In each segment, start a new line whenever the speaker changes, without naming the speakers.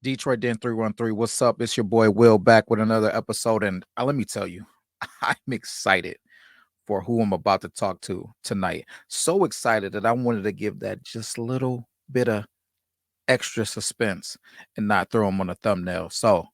Detroit Den 313. What's up? It's your boy Will back with another episode. And let me tell you, I'm excited for who I'm about to talk to tonight. So excited that I wanted to give that just little bit of extra suspense and not throw them on a thumbnail. So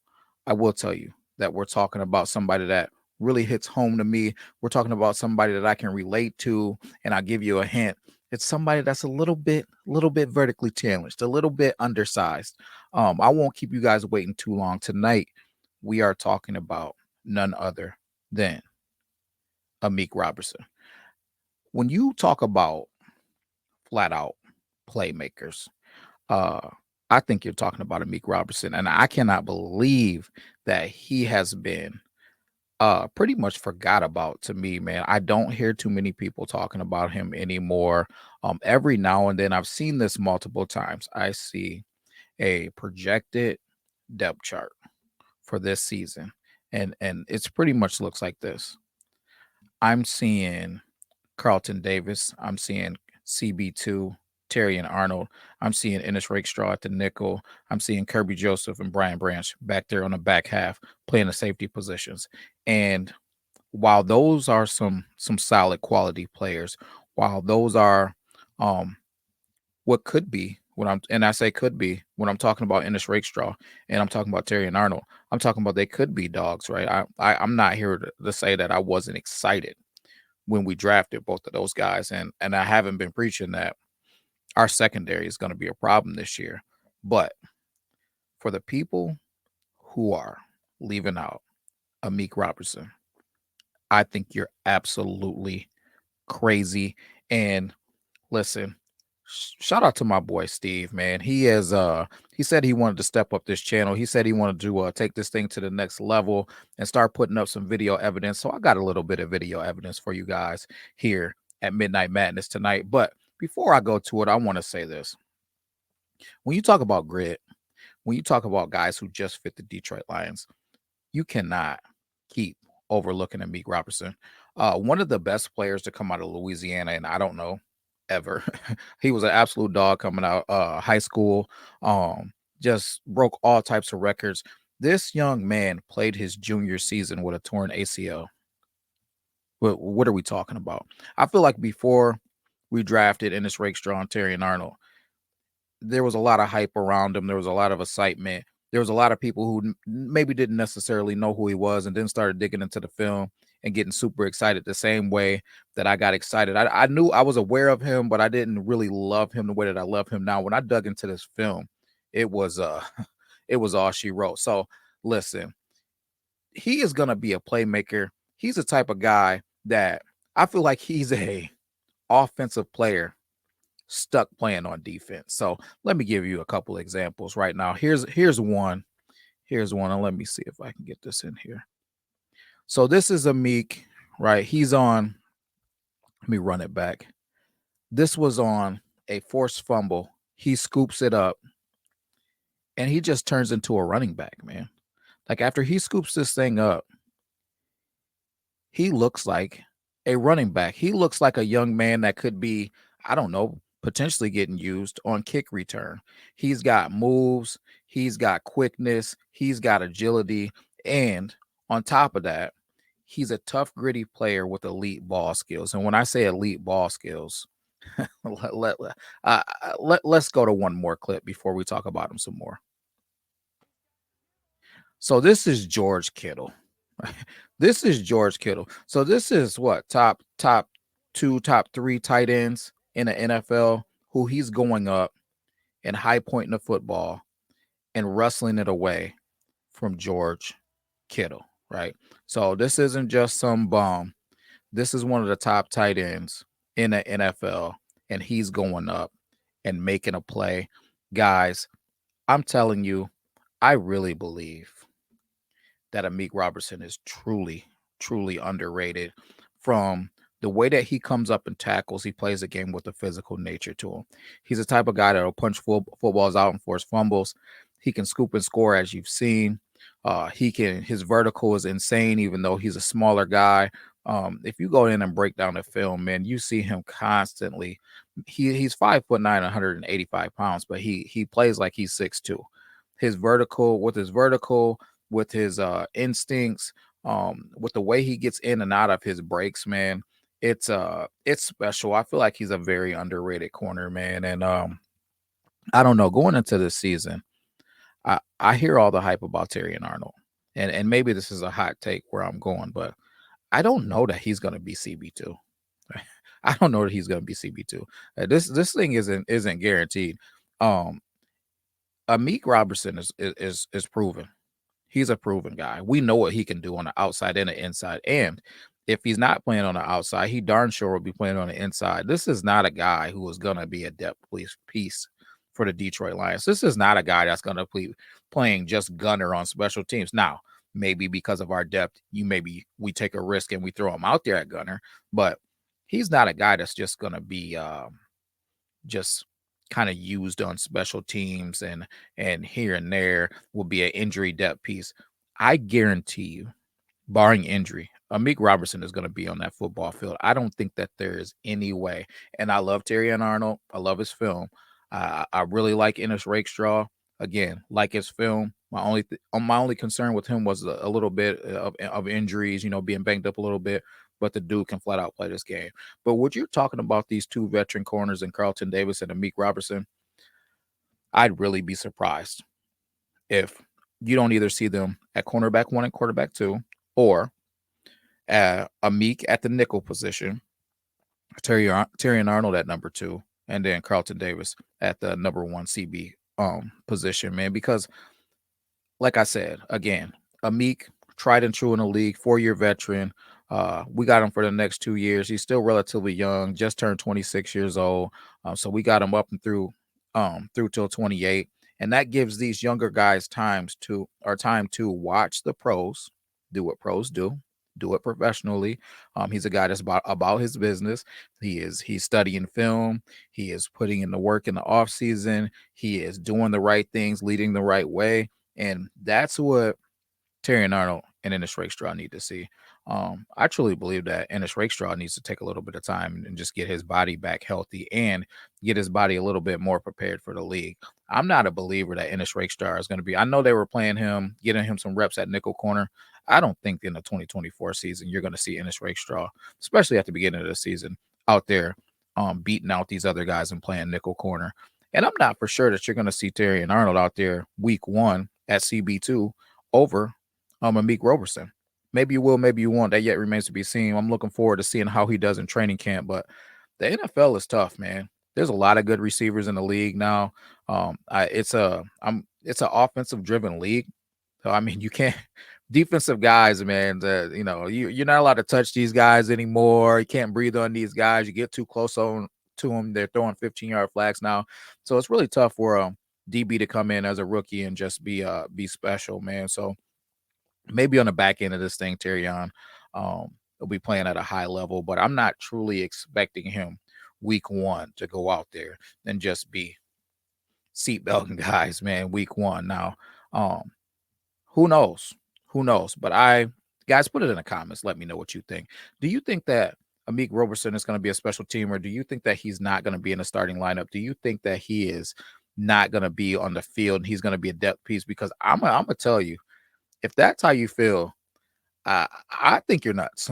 I will tell you that we're talking about somebody that really hits home to me. We're talking about somebody that I can relate to, and I'll give you a hint. It's somebody that's a little bit vertically challenged, a little bit undersized. I won't keep you guys waiting too long. Tonight, we are talking about none other than Amik Robertson. When you talk about flat out playmakers, uh, I think you're talking about Amik Robertson, and I cannot believe that he has been pretty much forgot about to me, man. I don't hear too many people talking about him anymore. Every now and then I've seen this multiple times. I see a projected depth chart for this season, and it's pretty much looks like this. I'm seeing Carlton Davis. I'm seeing CB2, Terry and Arnold. I'm seeing Ennis Rakestraw at the nickel. I'm seeing Kirby Joseph and Brian Branch back there on the back half playing the safety positions. And while those are some solid quality players, while those are um what could be when I'm and I say could be when I'm talking about Ennis Rakestraw and I'm talking about Terry and Arnold, I'm talking about they could be dogs, right? I'm not here to say that I wasn't excited when we drafted both of those guys, and I haven't been preaching that our secondary is going to be a problem this year. But for the people who are leaving out Amik Robertson, I think you're absolutely crazy. And listen, shout out to my boy Steve, man. He said he wanted to step up this channel. He said he wanted to take this thing to the next level and start putting up some video evidence. So I got a little bit of video evidence for you guys here at Midnight Madness tonight. But before I go to it, I want to say this. When you talk about grit, when you talk about guys who just fit the Detroit Lions, you cannot keep overlooking Amik Robertson. One of the best players to come out of Louisiana, and I don't know ever. He was an absolute dog coming out high school. Just broke all types of records. This young man played his junior season with a torn ACL. What are we talking about? I feel like before we drafted Ennis Rakestraw and Terry and Arnold, there was a lot of hype around him. There was a lot of excitement. There was a lot of people who maybe didn't necessarily know who he was and then started digging into the film and getting super excited the same way that I got excited. I knew I was aware of him, but I didn't really love him the way that I love him now. When I dug into this film, it was it was all she wrote. So listen, he is gonna be a playmaker. He's the type of guy that I feel like he's a offensive player stuck playing on defense. So let me give you a couple examples right now. Here's one. Here's one. And let me see if I can get this in here. So this is Amik, right? He's on. Let me run it back. This was on a forced fumble. He scoops it up and he just turns into a running back, man. Like after he scoops this thing up, he looks like a running back. He looks like a young man that could be, I don't know, potentially getting used on kick return. He's got moves, he's got quickness, he's got agility, and on top of that, he's a tough, gritty player with elite ball skills. And when I say elite ball skills, let's go to one more clip before we talk about him some more. So this is George Kittle. This is George Kittle. So this is what top two, top three tight ends in the NFL who he's going up and high pointing the football and wrestling it away from George Kittle, right? So this isn't just some bum. This is one of the top tight ends in the NFL, and he's going up and making a play. Guys, I'm telling you, I really believe that Amik Robertson is truly underrated from the way that he comes up and tackles. He plays a game with a physical nature to him. He's the type of guy that'll punch footballs out and force fumbles. He can scoop and score, as you've seen. His vertical is insane, even though he's a smaller guy. If you go in and break down the film, man, you see him constantly. He's 5'9", 185 pounds, but he plays like he's 6'2". his vertical, with his instincts, with the way he gets in and out of his breaks, man. It's special. I feel like he's a very underrated corner, man. And I don't know, going into this season, I hear all the hype about Terry and Arnold. And maybe this is a hot take where I'm going, but I don't know that he's gonna be CB2. I don't know that he's gonna be CB2. This thing isn't guaranteed. Um Amik Robertson is proven. He's a proven guy. We know what he can do on the outside and the inside. And if he's not playing on the outside, he darn sure will be playing on the inside. This is not a guy who is gonna be a depth piece for the Detroit Lions. This is not a guy that's gonna be playing just gunner on special teams. Now, maybe because of our depth, maybe we take a risk and we throw him out there at gunner, but he's not a guy that's just gonna be just kind of used on special teams and here and there will be an injury depth piece. I guarantee you, barring injury, Amik Robertson is going to be on that football field. I don't think that there is any way. And I love Terry and Arnold. I love his film. I really like Ennis Rakestraw. Again, like his film. My only concern with him was a little bit of injuries, being banged up a little bit. But the dude can flat out play this game. But what you're talking about, these two veteran corners in Carlton Davis and Amik Robertson, I'd really be surprised if you don't either see them at cornerback 1 and quarterback 2, or Amik at the nickel position, Terry and Arnold at number 2, and then Carlton Davis at the number 1 CB position, man. Because, like I said, again, Amik, tried and true in the league, 4-year veteran. We got him for the next 2 years. He's still relatively young, just turned 26 years old. So we got him up and through till 28. And that gives these younger guys time to watch the pros, do what pros do it professionally. He's a guy that's about his business. He's studying film. He is putting in the work in the off season. He is doing the right things, leading the right way. And that's what Terry and Arnold and Ennis Rakestraw need to see. I truly believe that Ennis Rakestraw needs to take a little bit of time and just get his body back healthy and get his body a little bit more prepared for the league. I'm not a believer that Ennis Rakestraw is going to be. I know they were playing him, getting him some reps at nickel corner. I don't think in the 2024 season you're going to see Ennis Rakestraw, especially at the beginning of the season, out there beating out these other guys and playing nickel corner. And I'm not for sure that you're going to see Terry and Arnold out there week 1 at CB2 over Amik Robertson. Maybe you will, maybe you won't. That yet remains to be seen. I'm looking forward to seeing how he does in training camp. But the NFL is tough, man. There's a lot of good receivers in the league now. It's an offensive driven league. So I mean, you can't defensive guys, man. You're not allowed to touch these guys anymore. You can't breathe on these guys. You get too close to them, they're throwing 15-yard flags now. So it's really tough for DB to come in as a rookie and just be special, man. So maybe on the back end of this thing, Terrion will be playing at a high level, but I'm not truly expecting him week 1 to go out there and just be seatbelting guys, man, week 1. Now, who knows? Who knows? But guys, put it in the comments. Let me know what you think. Do you think that Amik Robertson is going to be a special team, or do you think that he's not going to be in the starting lineup? Do you think that he is not going to be on the field and he's going to be a depth piece? Because I'm going to tell you, if that's how you feel, I think you're nuts.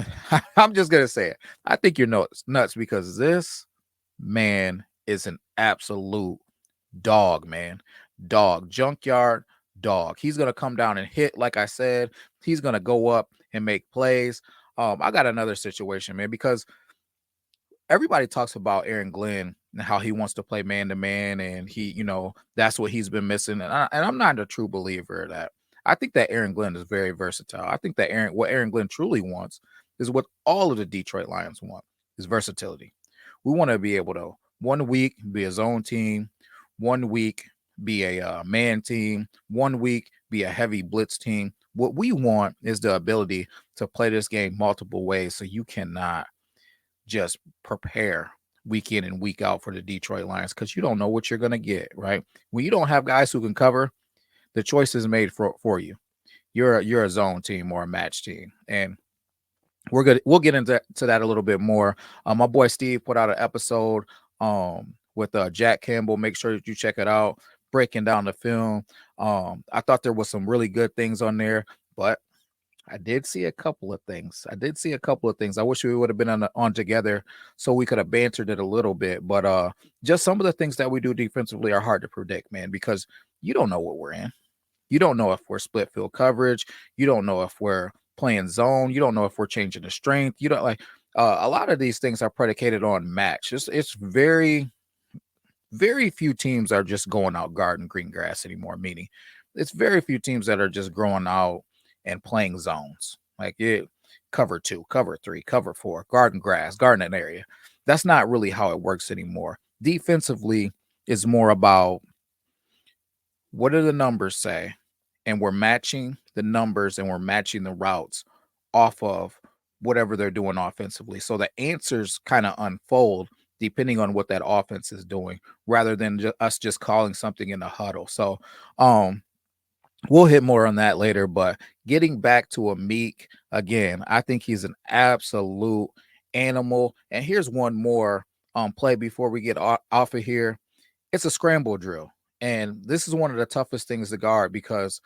I'm just gonna say it. I think you're nuts because this man is an absolute dog, man. Dog, junkyard dog. He's gonna come down and hit, like I said. He's gonna go up and make plays. I got another situation, man, because everybody talks about Aaron Glenn and how he wants to play man to man, and that's what he's been missing. And I'm not a true believer of that. I think that Aaron Glenn is very versatile. I think that what Aaron Glenn truly wants is what all of the Detroit Lions want, is versatility. We want to be able to 1 week be a zone team, 1 week be a man team, 1 week be a heavy blitz team. What we want is the ability to play this game multiple ways, so you cannot just prepare week in and week out for the Detroit Lions, because you don't know what you're going to get, right? When you don't have guys who can cover, the choice is made for you. You're a zone team or a match team. And we'll get into that a little bit more. My boy Steve put out an episode with Jack Campbell. Make sure that you check it out. breaking down the film. I thought there was some really good things on there, but I did see a couple of things. I wish we would have been on together so we could have bantered it a little bit. But just some of the things that we do defensively are hard to predict, man, because you don't know what we're in. You don't know if we're split field coverage. You don't know if we're playing zone. You don't know if we're changing the strength. You don't like a lot of these things are predicated on match. It's very few teams are just going out guarding green grass anymore. Meaning, it's very few teams that are just growing out and playing zones like it. Cover 2, cover 3, cover 4, garden grass, garden an area. That's not really how it works anymore. Defensively is more about what do the numbers say, and we're matching the numbers and we're matching the routes off of whatever they're doing offensively. So the answers kind of unfold depending on what that offense is doing rather than us just calling something in the huddle. So we'll hit more on that later, but getting back to Amik again, I think he's an absolute animal. And here's one more play before we get off of here. It's a scramble drill. And this is one of the toughest things to guard because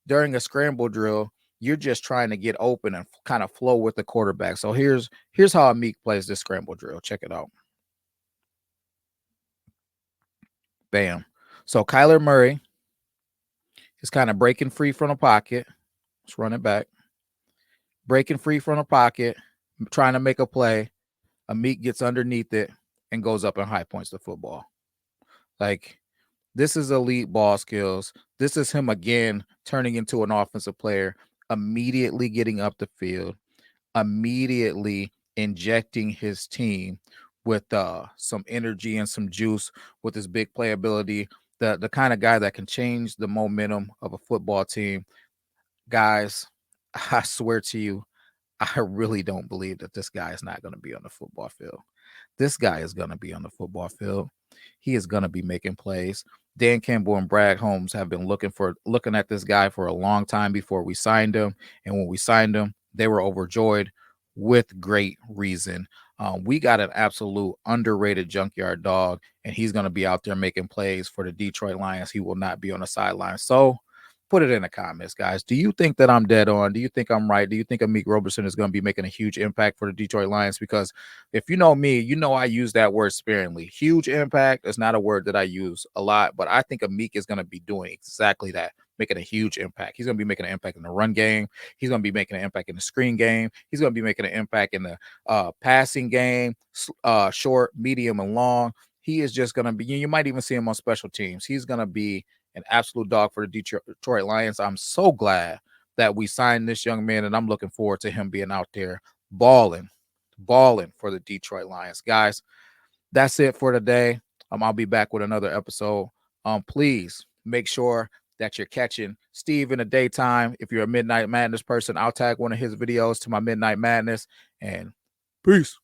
during a scramble drill, you're just trying to get open and kind of flow with the quarterback. So here's how Amik plays this scramble drill. Check it out. Bam. So Kyler Murray is kind of breaking free from the pocket. Let's run it back. Breaking free from the pocket, trying to make a play. Amik gets underneath it and goes up and high points the football. Like, this is elite ball skills. This is him again turning into an offensive player, immediately getting up the field, immediately injecting his team with some energy and some juice with his big playability. The kind of guy that can change the momentum of a football team. Guys, I swear to you, I really don't believe that this guy is not going to be on the football field. This guy is going to be on the football field. He is going to be making plays. Dan Campbell and Brad Holmes have been looking at this guy for a long time before we signed him. And when we signed him, they were overjoyed with great reason. We got an absolute underrated junkyard dog, and he's going to be out there making plays for the Detroit Lions. He will not be on the sideline. So put it in the comments, guys. Do you think that I'm dead on? Do you think I'm right? Do you think Amik Roberson is going to be making a huge impact for the Detroit Lions? Because if you know me, you know I use that word sparingly. Huge impact is not a word that I use a lot, but I think Amik is going to be doing exactly that, making a huge impact. He's going to be making an impact in the run game. He's going to be making an impact in the screen game. He's going to be making an impact in the passing game, short, medium, and long. He is just going to be, you might even see him on special teams. He's going to be an absolute dog for the Detroit Lions. I'm so glad that we signed this young man, and I'm looking forward to him being out there balling for the Detroit Lions. Guys, that's it for today. I'll be back with another episode. Please make sure that you're catching Steve in the daytime. If you're a Midnight Madness person, I'll tag one of his videos to my Midnight Madness. And peace.